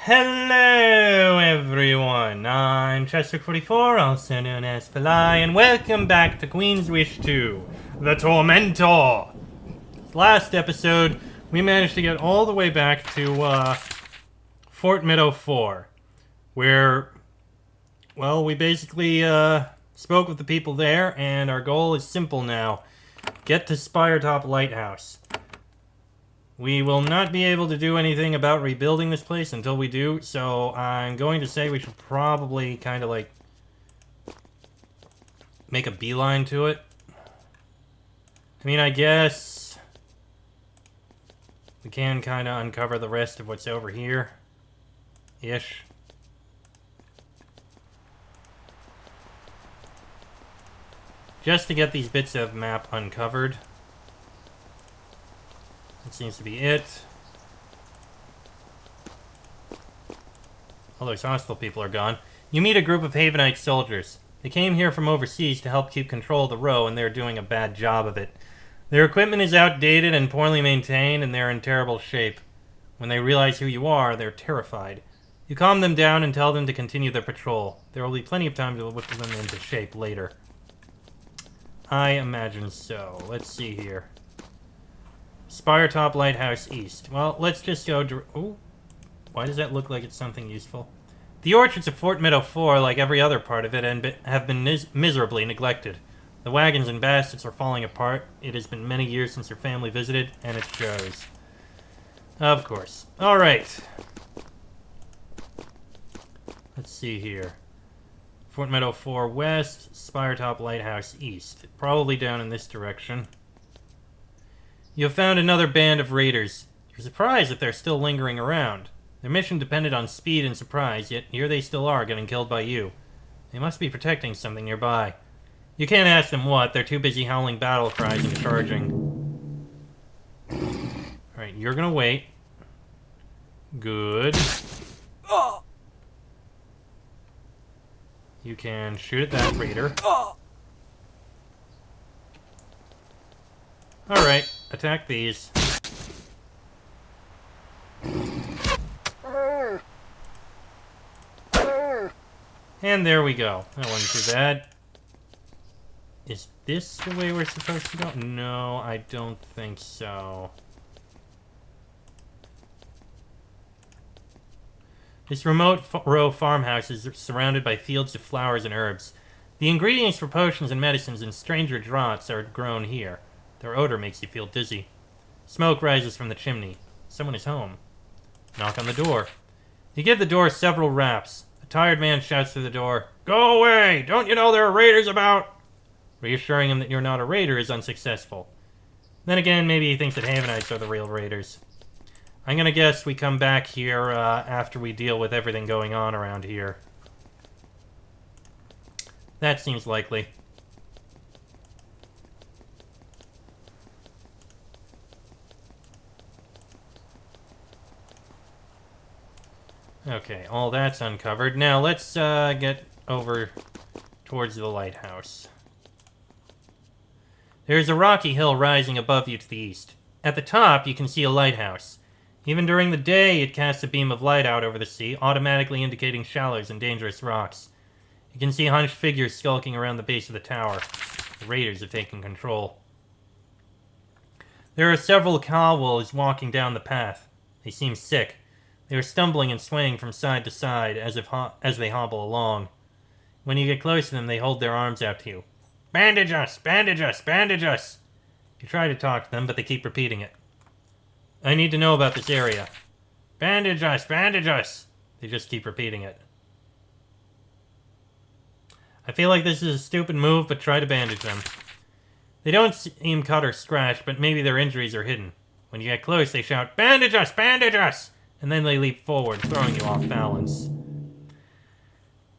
Hello everyone, I'm Chester44, also known as Fly, and welcome back to Queen's Wish 2, The Tormentor! Last episode, we managed to get all the way back to, Fort Meadow 4, where, well, we basically, spoke with the people there, and our goal is simple now. Get to Spiretop Lighthouse. We will not be able to do anything about rebuilding this place until we do, so I'm going to say we should probably kind of like make a beeline to it. I mean, I guess we can kind of uncover the rest of what's over here. Ish. Just to get these bits of map uncovered. That seems to be it. All those hostile people are gone. You meet a group of Havenite soldiers. They came here from overseas to help keep control of the row, and they're doing a bad job of it. Their equipment is outdated and poorly maintained, and they're in terrible shape. When they realize who you are, they're terrified. You calm them down and tell them to continue their patrol. There will be plenty of time to whip them into shape later. I imagine so. Let's see here. Spiretop Lighthouse East. Well, let's just go... Ooh. Why does that look like it's something useful? The orchards of Fort Meadow 4, like every other part of it, have been miserably neglected. The wagons and baskets are falling apart. It has been many years since your family visited, and it shows. Of course. Alright. Let's see here. Fort Meadow 4 West, Spiretop Lighthouse East. Probably down in this direction. You have found another band of raiders. You're surprised that they're still lingering around. Their mission depended on speed and surprise, yet here they still are, getting killed by you. They must be protecting something nearby. You can't ask them what, they're too busy howling battle cries and charging. Alright, you're gonna wait. Good. You can shoot at that raider. Alright, attack these. And there we go. That wasn't too bad. Is this the way we're supposed to go? No, I don't think so. This remote row farmhouse is surrounded by fields of flowers and herbs. The ingredients for potions and medicines and stranger draughts are grown here. Their odor makes you feel dizzy. Smoke rises from the chimney. Someone is home. Knock on the door. You give the door several raps. A tired man shouts through the door, "Go away! Don't you know there are raiders about?" Reassuring him that you're not a raider is unsuccessful. Then again, maybe he thinks that Havenites are the real raiders. I'm gonna guess we come back here after we deal with everything going on around here. That seems likely. Okay, all that's uncovered. Now let's get over towards the lighthouse. There's a rocky hill rising above you to the east. At the top, you can see a lighthouse. Even during the day, it casts a beam of light out over the sea, automatically indicating shallows and dangerous rocks. You can see hunched figures skulking around the base of the tower. The raiders have taken control. There are several cowboys walking down the path. They seem sick. They are stumbling and swaying from side to side as they hobble along. When you get close to them, they hold their arms out to you. "Bandage us! Bandage us! Bandage us!" You try to talk to them, but they keep repeating it. "I need to know about this area." "Bandage us! Bandage us!" They just keep repeating it. I feel like this is a stupid move, but try to bandage them. They don't seem cut or scratched, but maybe their injuries are hidden. When you get close, they shout, "Bandage us! Bandage us!" And then they leap forward, throwing you off balance.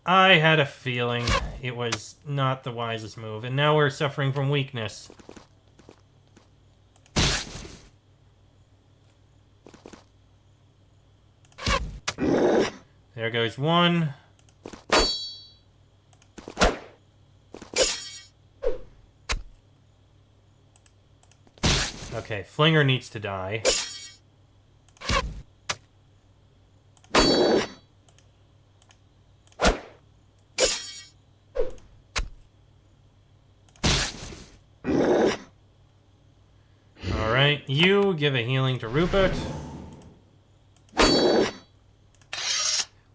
I had a feeling it was not the wisest move, and now we're suffering from weakness. There goes one. Okay, Flinger needs to die. you give a healing to Rupert.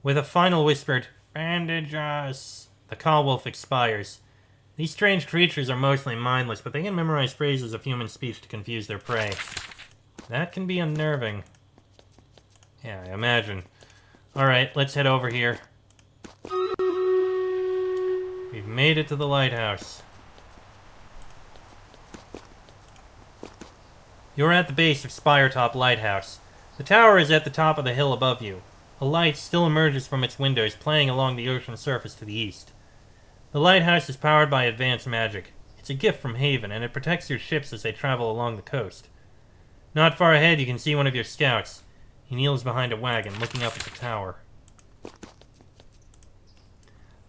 With a final whispered, "Bandage us," the call wolf expires. These strange creatures are mostly mindless, but they can memorize phrases of human speech to confuse their prey. That can be unnerving. Yeah, I imagine. Alright, let's head over here. We've made it to the lighthouse. You're at the base of Spiretop Lighthouse. The tower is at the top of the hill above you. A light still emerges from its windows, playing along the ocean surface to the east. The lighthouse is powered by advanced magic. It's a gift from Haven, and it protects your ships as they travel along the coast. Not far ahead, you can see one of your scouts. He kneels behind a wagon, looking up at the tower.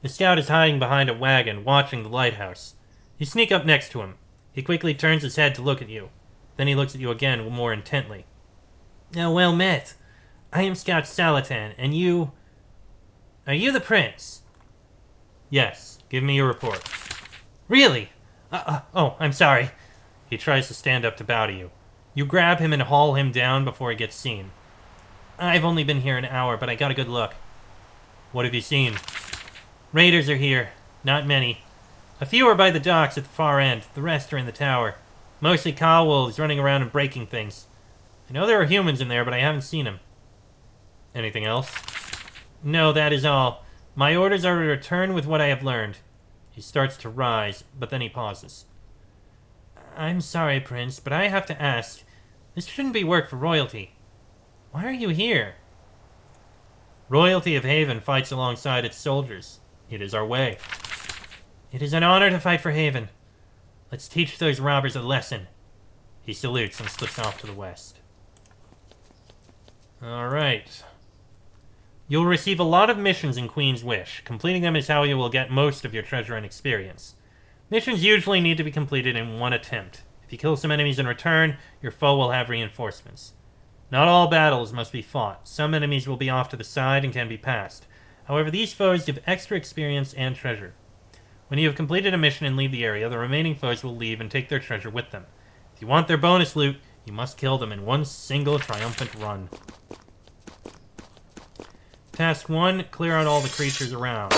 The scout is hiding behind a wagon, watching the lighthouse. You sneak up next to him. He quickly turns his head to look at you. Then he looks at you again, more intently. "Oh, well met. I am Scout Salatan, and you... Are you the prince?" "Yes. Give me your report." "Really? Oh, I'm sorry." He tries to stand up to bow to you. You grab him and haul him down before he gets seen. "I've only been here an hour, but I got a good look." "What have you seen?" "Raiders are here. Not many. A few are by the docks at the far end. The rest are in the tower. Mostly cow wolves running around and breaking things. I know there are humans in there, but I haven't seen them." "Anything else?" "No, that is all. My orders are to return with what I have learned." He starts to rise, but then he pauses. "I'm sorry, Prince, but I have to ask. This shouldn't be work for royalty. Why are you here?" "Royalty of Haven fights alongside its soldiers. It is our way." "It is an honor to fight for Haven. Let's teach those robbers a lesson." He salutes and slips off to the west. Alright. You'll receive a lot of missions in Queen's Wish. Completing them is how you will get most of your treasure and experience. Missions usually need to be completed in one attempt. If you kill some enemies in return, your foe will have reinforcements. Not all battles must be fought. Some enemies will be off to the side and can be passed. However, these foes give extra experience and treasure. When you have completed a mission and leave the area, the remaining foes will leave and take their treasure with them. If you want their bonus loot, you must kill them in one single triumphant run. Task 1, clear out all the creatures around.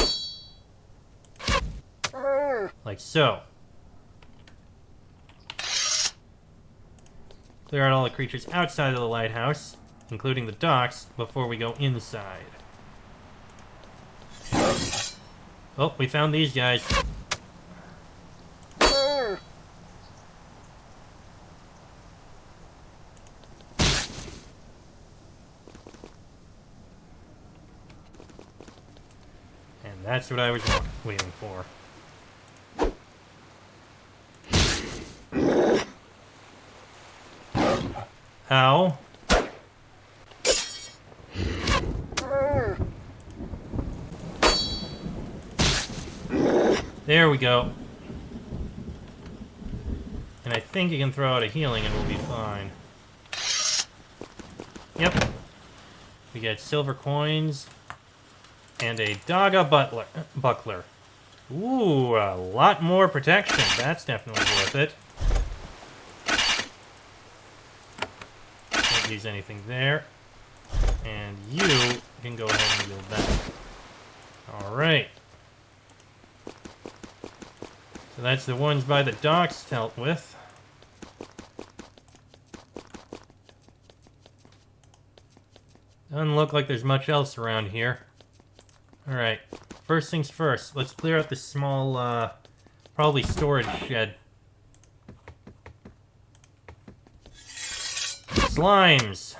Like so. Clear out all the creatures outside of the lighthouse, including the docks, before we go inside. Oh, we found these guys. And that's what I was waiting for. Ow. There we go. And I think you can throw out a healing and we'll be fine. Yep. We get silver coins and a Daga buckler. Ooh, a lot more protection. That's definitely worth it. Can't use anything there. And you can go ahead and yield that. Alright. So that's the ones by the docks dealt with. Doesn't look like there's much else around here. Alright, first things first. Let's clear out this small, probably storage shed. Slimes!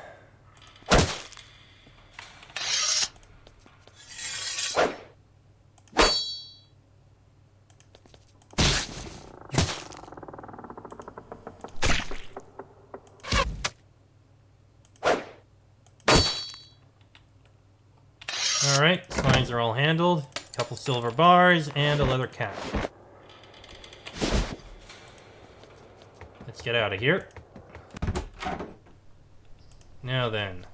Alright, slimes are all handled. A couple silver bars and a leather cap. Let's get out of here. Now then.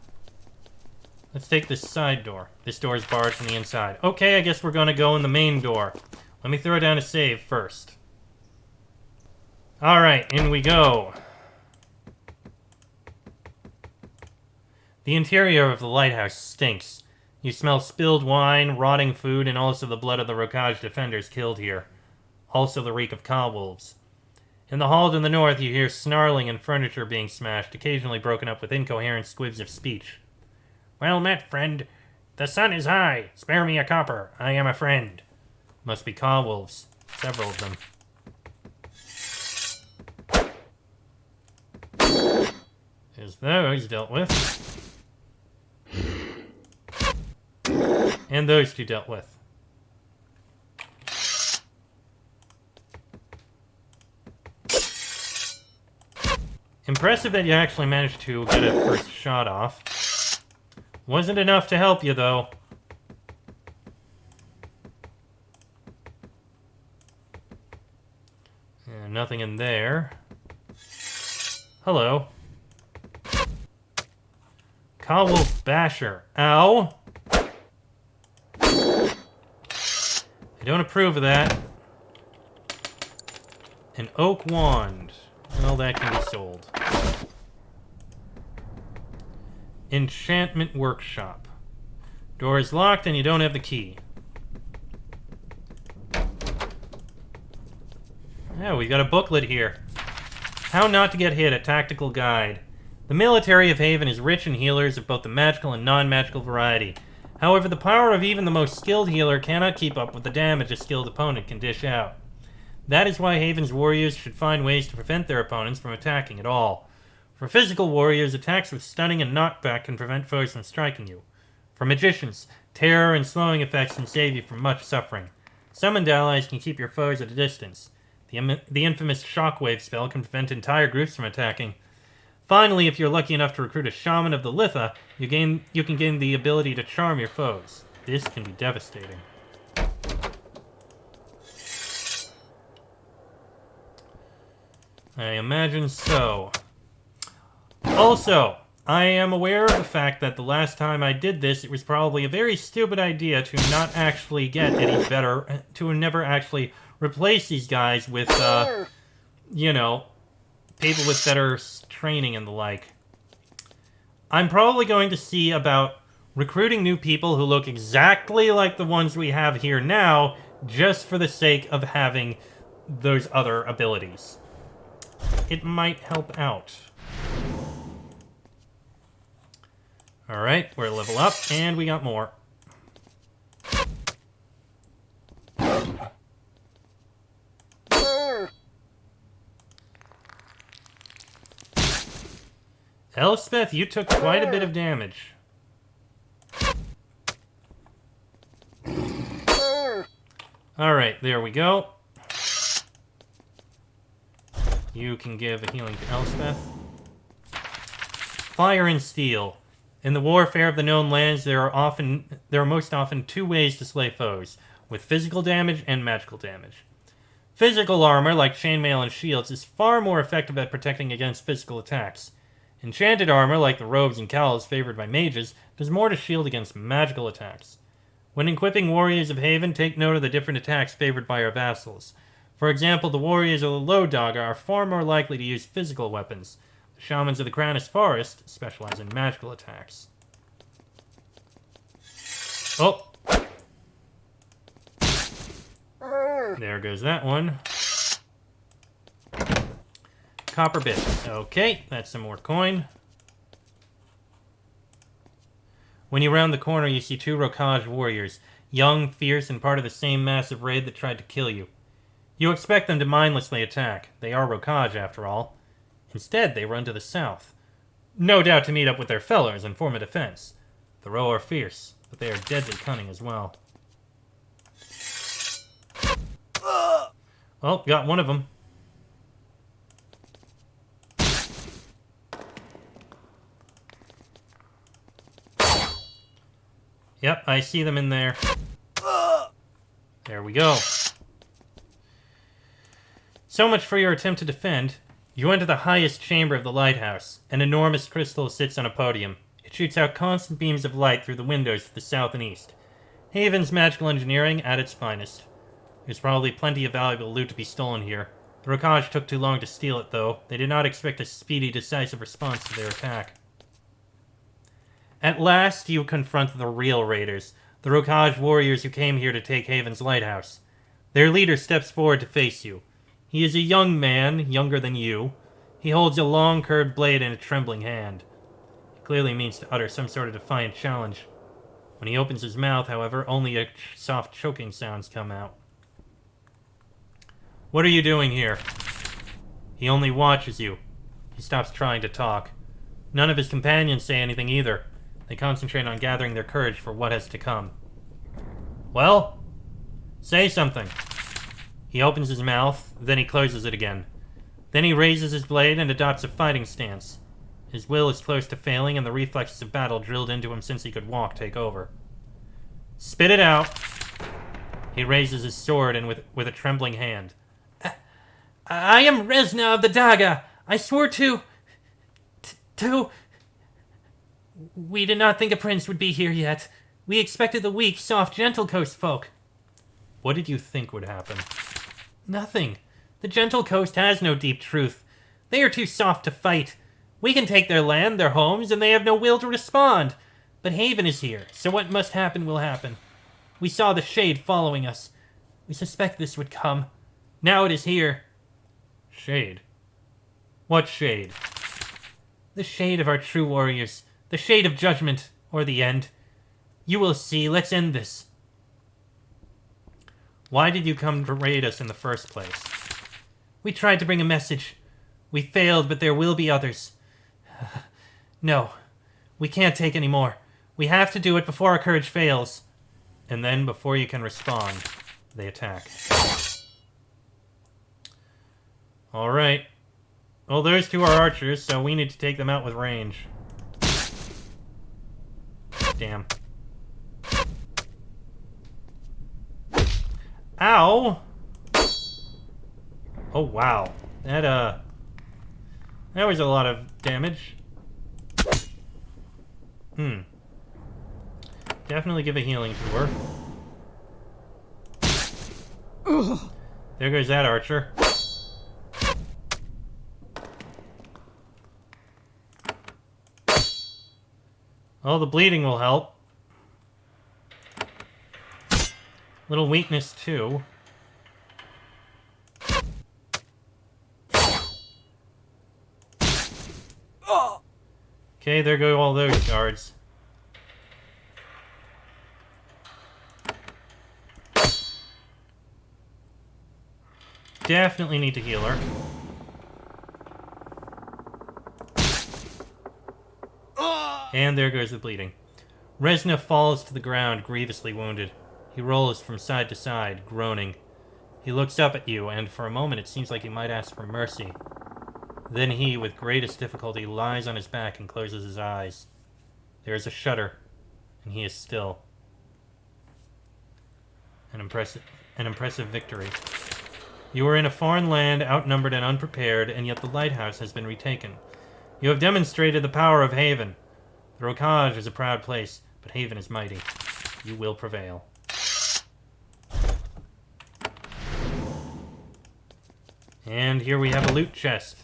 Let's take this side door. This door is barred from the inside. Okay, I guess we're gonna go in the main door. Let me throw down a save first. Alright, in we go. The interior of the lighthouse stinks. You smell spilled wine, rotting food, and also the blood of the Rokaj defenders killed here. Also the reek of cobwebs. In the hall to the north, you hear snarling and furniture being smashed, occasionally broken up with incoherent squibs of speech. Well met, friend. The sun is high. Spare me a copper. I am a friend. Must be cobwebs. Several of them. There's those dealt with. And those two dealt with. Impressive that you actually managed to get a first shot off. Wasn't enough to help you, though. And nothing in there. Hello. Cobwolf Basher. Ow! I don't approve of that. An oak wand. Well, that can be sold. Enchantment Workshop. Door is locked and you don't have the key. Oh, we've got a booklet here. How Not to Get Hit, a Tactical Guide. The military of Haven is rich in healers of both the magical and non-magical variety. However, the power of even the most skilled healer cannot keep up with the damage a skilled opponent can dish out. That is why Haven's warriors should find ways to prevent their opponents from attacking at all. For physical warriors, attacks with stunning and knockback can prevent foes from striking you. For magicians, terror and slowing effects can save you from much suffering. Summoned allies can keep your foes at a distance. The infamous shockwave spell can prevent entire groups from attacking. Finally, if you're lucky enough to recruit a shaman of the Litha, you can gain the ability to charm your foes. This can be devastating. I imagine so. Also, I am aware of the fact that the last time I did this, it was probably a very stupid idea to not actually get any better, to never actually replace these guys with, you know, people with better training and the like. I'm probably going to see about recruiting new people who look exactly like the ones we have here now, just for the sake of having those other abilities. It might help out. Alright, we're level up, and we got more. Elspeth, you took quite a bit of damage. Alright, there we go. You can give a healing to Elspeth. Fire and Steel. In the warfare of the known lands, there are most often two ways to slay foes, with physical damage and magical damage. Physical armor, like chainmail and shields, is far more effective at protecting against physical attacks. Enchanted armor, like the robes and cowls favored by mages, does more to shield against magical attacks. When equipping warriors of Haven, take note of the different attacks favored by our vassals. For example, the warriors of the Low Dog are far more likely to use physical weapons. The shamans of the Cranus Forest specialize in magical attacks. Oh! There goes that one. Copper bits. Okay, that's some more coin. When you round the corner, you see two Rokaj warriors. Young, fierce, and part of the same massive raid that tried to kill you. You expect them to mindlessly attack. They are Rokaj, after all. Instead, they run to the south. No doubt to meet up with their fellows and form a defense. The Ro are fierce, but they are deadly cunning as well. Well, got one of them. Yep, I see them in there. There we go. So much for your attempt to defend. You enter the highest chamber of the lighthouse. An enormous crystal sits on a podium. It shoots out constant beams of light through the windows to the south and east. Haven's magical engineering at its finest. There's probably plenty of valuable loot to be stolen here. The Rokaj took too long to steal it, though. They did not expect a speedy, decisive response to their attack. At last, you confront the real raiders, the Rokaj warriors who came here to take Haven's lighthouse. Their leader steps forward to face you. He is a young man, younger than you. He holds a long, curved blade in a trembling hand. He clearly means to utter some sort of defiant challenge. When he opens his mouth, however, only a soft choking sounds come out. What are you doing here? He only watches you. He stops trying to talk. None of his companions say anything either. They concentrate on gathering their courage for what has to come. Well? Say something. He opens his mouth, then he closes it again. Then he raises his blade and adopts a fighting stance. His will is close to failing, and the reflexes of battle drilled into him since he could walk take over. Spit it out. He raises his sword and with a trembling hand. I am Resna of the Daga. I swore to... We did not think a prince would be here yet. We expected the weak, soft, gentle coast folk. What did you think would happen? Nothing. The gentle coast has no deep truth. They are too soft to fight. We can take their land, their homes, and they have no will to respond. But Haven is here, so what must happen will happen. We saw the shade following us. We suspect this would come. Now it is here. Shade? What shade? The shade of our true warriors. The shade of judgment, or the end. You will see. Let's end this. Why did you come to raid us in the first place? We tried to bring a message. We failed, but there will be others. No. We can't take any more. We have to do it before our courage fails. And then, before you can respond, they attack. Alright. Well, those two are archers, so we need to take them out with range. Damn. Ow! Oh, wow. That was a lot of damage. Definitely give a healing to her. There goes that archer. Oh, the bleeding will help. Little weakness, too. Okay, there go all those guards. Definitely need to heal her. And there goes the bleeding. Resna falls to the ground, grievously wounded. He rolls from side to side, groaning. He looks up at you, and for a moment it seems like he might ask for mercy. Then he, with greatest difficulty, lies on his back and closes his eyes. There is a shudder, and he is still. An impressive victory. You are in a foreign land, outnumbered and unprepared, and yet the lighthouse has been retaken. You have demonstrated the power of Haven. The Rokaj is a proud place, but Haven is mighty. You will prevail. And here we have a loot chest.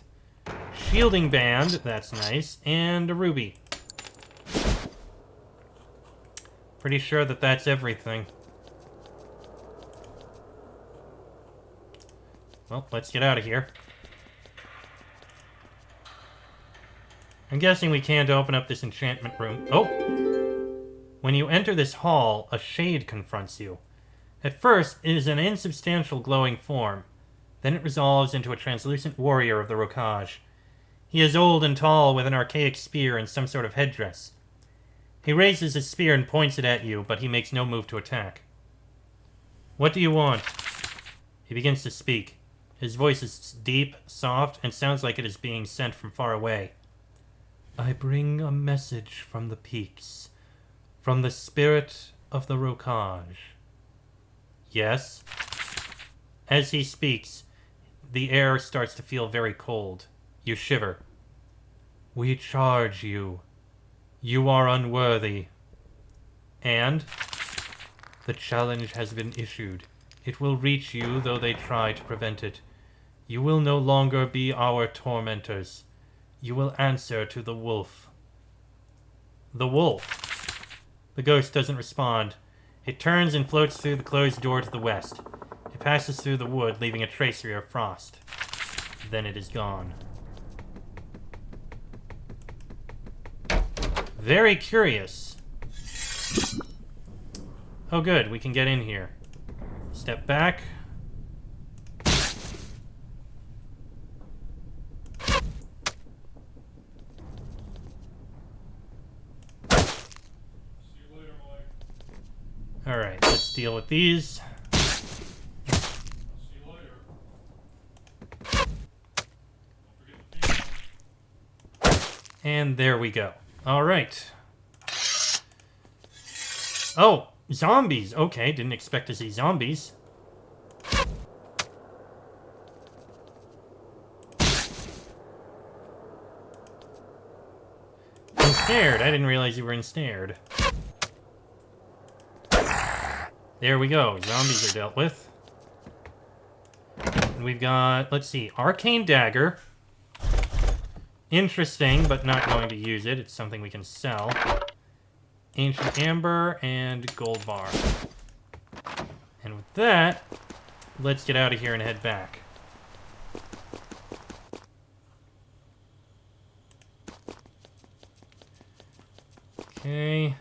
Shielding band, that's nice, and a ruby. Pretty sure that that's everything. Well, let's get out of here. I'm guessing we can't open up this enchantment room. Oh! When you enter this hall, a shade confronts you. At first, it is an insubstantial glowing form. Then it resolves into a translucent warrior of the Rokaj. He is old and tall, with an archaic spear and some sort of headdress. He raises his spear and points it at you, but he makes no move to attack. What do you want? He begins to speak. His voice is deep, soft, and sounds like it is being sent from far away. I bring a message from the peaks, from the spirit of the Rokaj. Yes? As he speaks, the air starts to feel very cold. You shiver. We charge you. You are unworthy. And? The challenge has been issued. It will reach you, though they try to prevent it. You will no longer be our tormentors. You will answer to the wolf. The wolf. The ghost doesn't respond. It turns and floats through the closed door to the west. It passes through the wood, leaving a tracery of frost. Then it is gone. Very curious. Oh good, we can get in here. Step back. Alright, let's deal with these. And there we go. Alright. Oh, zombies. Okay, didn't expect to see zombies. Ensnared. I didn't realize you were ensnared. There we go. Zombies are dealt with. And we've got, let's see, Arcane Dagger. Interesting, but not going to use it. It's something we can sell. Ancient Amber and Gold Bar. And with that, let's get out of here and head back. Okay.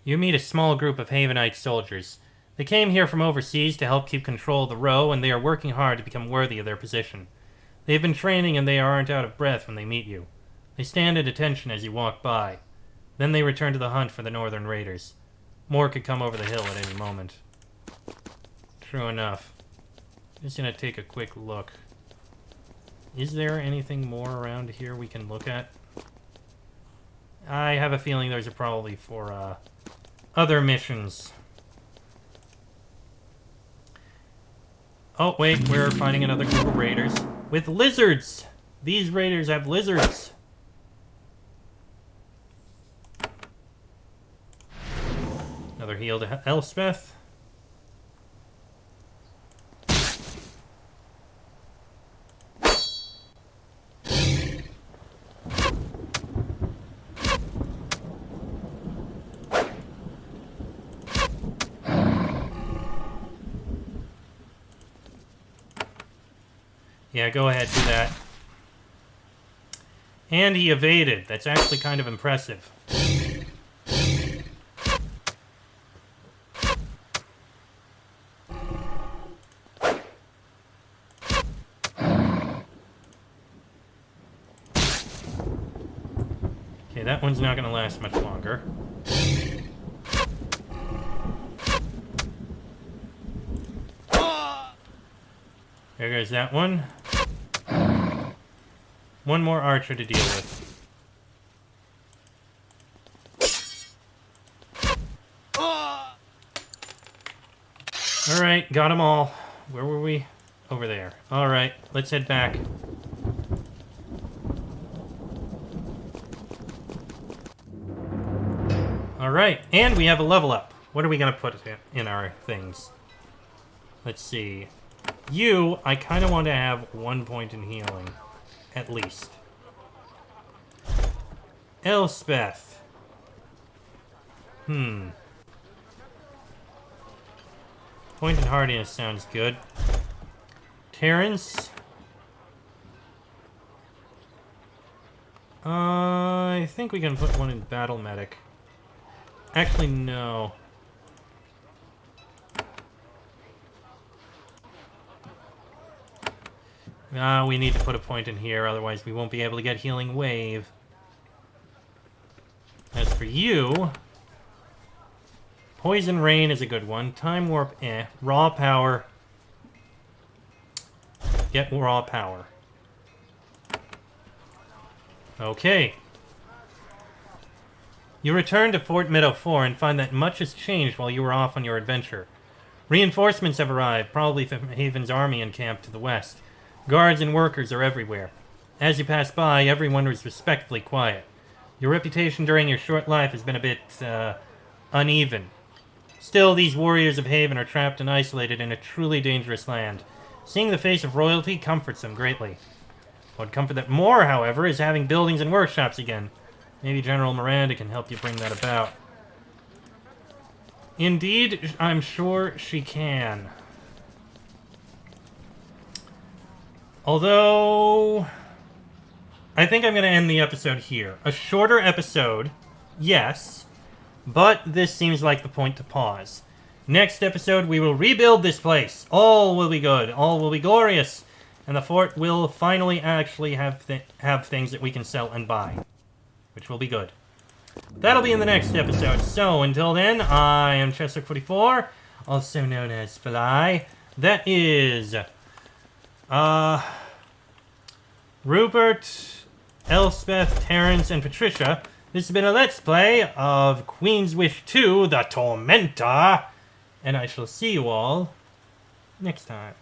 You meet a small group of Havenite soldiers. They came here from overseas to help keep control of the row, and they are working hard to become worthy of their position. They have been training, and they aren't out of breath when they meet you. They stand at attention as you walk by. Then they return to the hunt for the northern raiders. More could come over the hill at any moment. True enough. Just gonna take a quick look. Is there anything more around here we can look at? I have a feeling those are probably for, other missions. Oh, wait, we're finding another group of raiders. With lizards! These raiders have lizards! Another heal to Elspeth. Yeah, go ahead, do that. And he evaded. That's actually kind of impressive. Okay, that one's not going to last much longer. There goes that one. One more archer to deal with. Alright, got them all. Where were we? Over there. Alright, let's head back. Alright, and we have a level up. What are we going to put in our things? Let's see. You, I kind of want to have 1 point in healing. At least. Elspeth. Point in hardiness sounds good. Terrence. I think we can put one in battle medic. Actually, no. We need to put a point in here, otherwise we won't be able to get Healing Wave. As for you... Poison Rain is a good one. Time Warp, eh. Raw Power. Get Raw Power. Okay. You return to Fort Meadow 4 and find that much has changed while you were off on your adventure. Reinforcements have arrived, probably from Haven's army encamped to the west. Guards and workers are everywhere. As you pass by, everyone was respectfully quiet. Your reputation during your short life has been a bit, uneven. Still, these warriors of Haven are trapped and isolated in a truly dangerous land. Seeing the face of royalty comforts them greatly. What would comfort them more, however, is having buildings and workshops again. Maybe General Miranda can help you bring that about. Indeed, I'm sure she can. Although, I think I'm going to end the episode here. A shorter episode, yes, but this seems like the point to pause. Next episode, we will rebuild this place. All will be good. All will be glorious. And the fort will finally actually have things that we can sell and buy. Which will be good. That'll be in the next episode. So, until then, I am Chester44, also known as Fly. That is... Rupert, Elspeth, Terrence, and Patricia. This has been a Let's Play of Queen's Wish 2, The Tormentor. And I shall see you all next time.